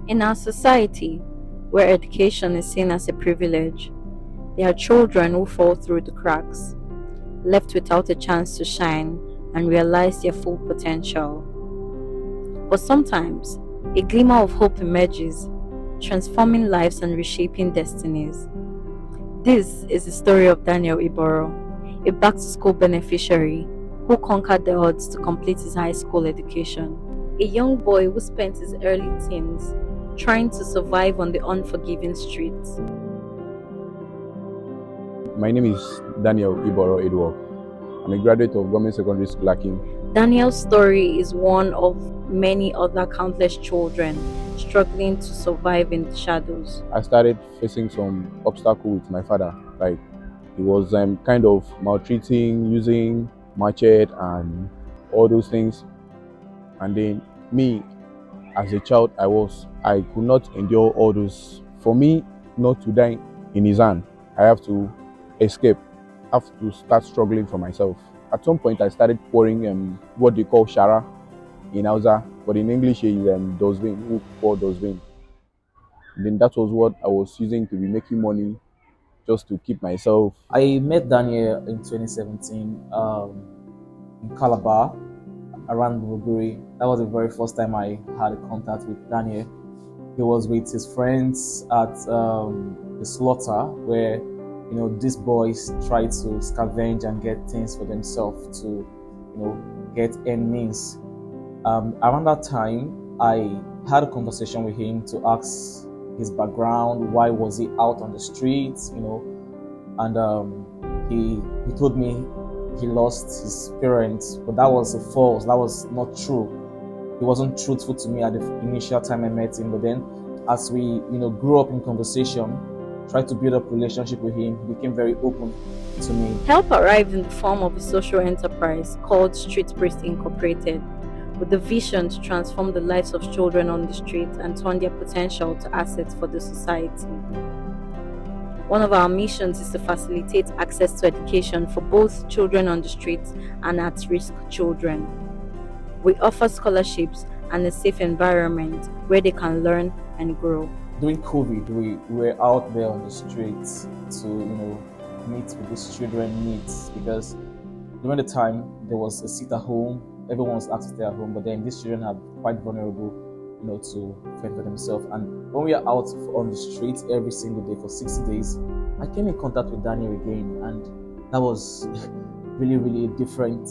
In our society, where education is seen as a privilege, there are children who fall through the cracks, left without a chance to shine and realize their full potential. But sometimes, a glimmer of hope emerges, transforming lives and reshaping destinies. This is the story of Daniel Iboro, a back to school beneficiary who conquered the odds to complete his high school education. A young boy who spent his early teens trying to survive on the unforgiving streets. My name is Daniel Iboro Edward. I'm a graduate of Government Secondary School Akim. Daniel's story is one of many other countless children struggling to survive in the shadows. I started facing some obstacle with my father. Like, he was kind of maltreating, using machete and all those things. And then me, as a child, I could not endure all those. For me not to die in his hand, I have to escape. I have to start struggling for myself. At some point, I started pouring what they call shara in Hausa, but in English is dustbin, who pour dustbin. Then that was what I was using to be making money, just to keep myself. I met Daniel in 2017 in Calabar, around Burberry. That was the very first time I had contact with Daniel. He was with his friends at the slaughter, where these boys try to scavenge and get things for themselves to get earnings. Around that time, I had a conversation with him to ask his background, why was he out on the streets, and he told me he lost his parents, but that was false. That was not true. He wasn't truthful to me at the initial time I met him. But then, as we grew up in conversation, tried to build up a relationship with him, he became very open to me. Help arrived in the form of a social enterprise called Street Priest Incorporated, with the vision to transform the lives of children on the streets and turn their potential to assets for the society. One of our missions is to facilitate access to education for both children on the streets and at-risk children. We offer scholarships and a safe environment where they can learn and grow. During COVID, we were out there on the streets to meet with these children needs, because during the time there was a sit at home, everyone was asked to stay at home, but then these children are quite vulnerable to fend for themselves. And when we are out on the streets every single day for 60 days, I came in contact with Daniel again, and that was really, really a different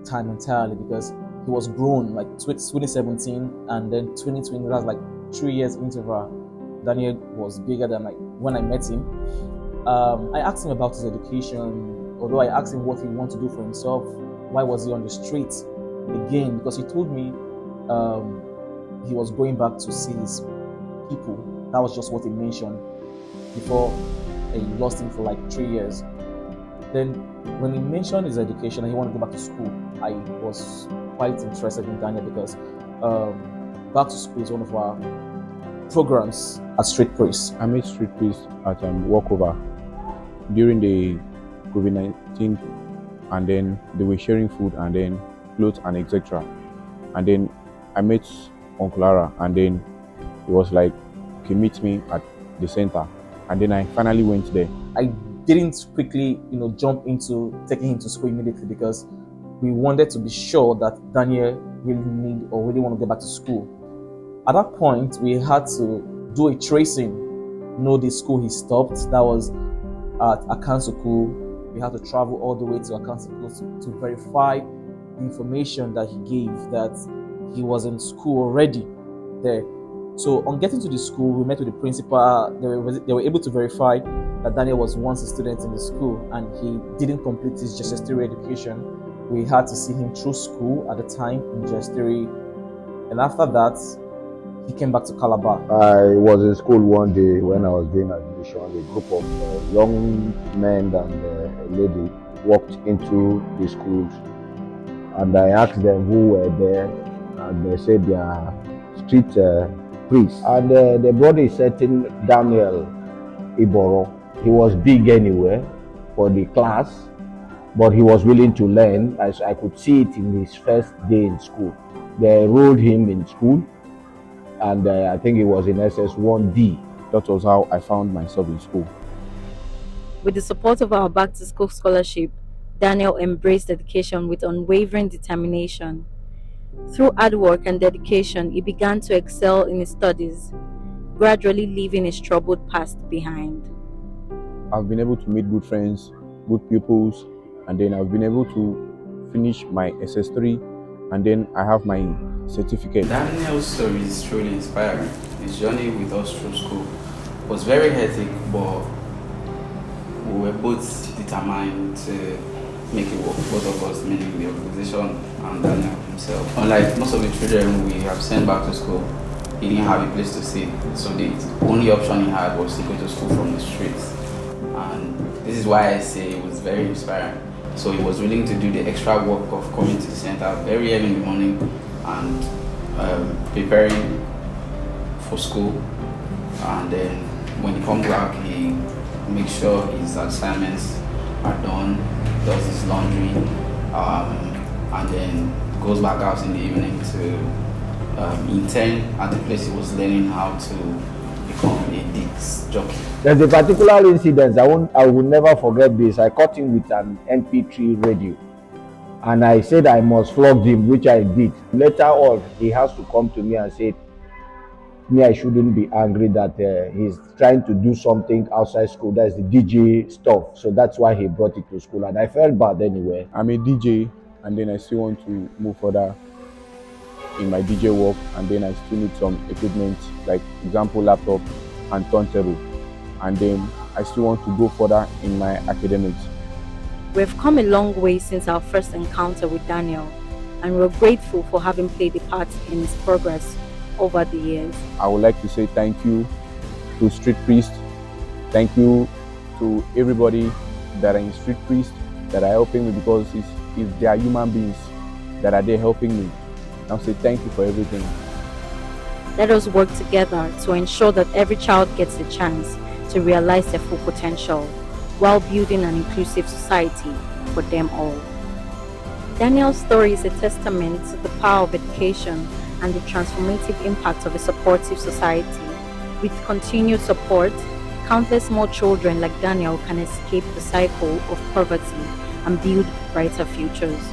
time entirely, because he was grown. Like 2017 and then 2020, that's like 3 years interval. Daniel was bigger than when I met him. I asked him about his education, although I asked him what he wanted to do for himself. Why was he on the streets again? Because he told me he was going back to see his people. That was just what he mentioned before he lost him for like 3 years. Then when he mentioned his education and he wanted to go back to school, I was quite interested in Daniel, because back to school is one of our programs at Street Priest. I made Street Priest at walkover during the COVID-19, and then they were sharing food and then clothes and etc. And then I met Uncle Lara, and then he was like, okay, meet me at the center. And then I finally went there. I didn't quickly jump into taking him to school immediately, because we wanted to be sure that Daniel really want to get back to school. At that point, we had to do a tracing, know the school he stopped. That was at Akansuku. We had to travel all the way to Akansuku to verify the information that he gave, that he was in school already there. So on getting to the school, we met with the principal. They were able to verify that Daniel was once a student in the school and he didn't complete his Jessesteri education. We had to see him through school at the time in Jessesteri, and after that, he came back to Calabar. I was in school one day when I was doing admission. A group of young men and a lady walked into the schools, and I asked them who were there, and they said they are street priests. And they brought a certain Daniel Iboro. He was big anyway for the class, but he was willing to learn, as I could see it in his first day in school. They enrolled him in school, and I think it was in SS1D. That was how I found myself in school. With the support of our Back to School scholarship, Daniel embraced education with unwavering determination. Through hard work and dedication, he began to excel in his studies, gradually leaving his troubled past behind. I've been able to meet good friends, good pupils, and then I've been able to finish my SS3, and then I have my certificate. Daniel's story is truly inspiring. His journey with us through school was very hectic, but we were both determined to make it work, both of us, meaning the organization and Daniel himself. Unlike most of the children we have sent back to school, he didn't have a place to sit, so the only option he had was to go to school from the streets. And this is why I say it was very inspiring. So he was willing to do the extra work of coming to the center very early in the morning and preparing for school. And then when he comes back, he makes sure his assignments are done, does his laundry, and then goes back out in the evening to intern at the place he was learning how to become a disc jockey. There's a particular incident I will never forget this. I caught him with an MP3 radio, and I said I must flog him, which I did. Later on, he has to come to me and say, I shouldn't be angry that he's trying to do something outside school. That's the DJ stuff. So that's why he brought it to school. And I felt bad anyway. I'm a DJ, and then I still want to move further in my DJ work, and then I still need some equipment, like example laptop and turntable, and then I still want to go further in my academics. We've come a long way since our first encounter with Daniel, and we're grateful for having played a part in his progress over the years. I would like to say thank you to Street Priest. Thank you to everybody that are in Street Priest that are helping me, because it's they are human beings that are there helping me. I'll say thank you for everything. Let us work together to ensure that every child gets a chance to realize their full potential while building an inclusive society for them all. Daniel's story is a testament to the power of education and the transformative impact of a supportive society. With continued support, countless more children like Daniel can escape the cycle of poverty and build brighter futures.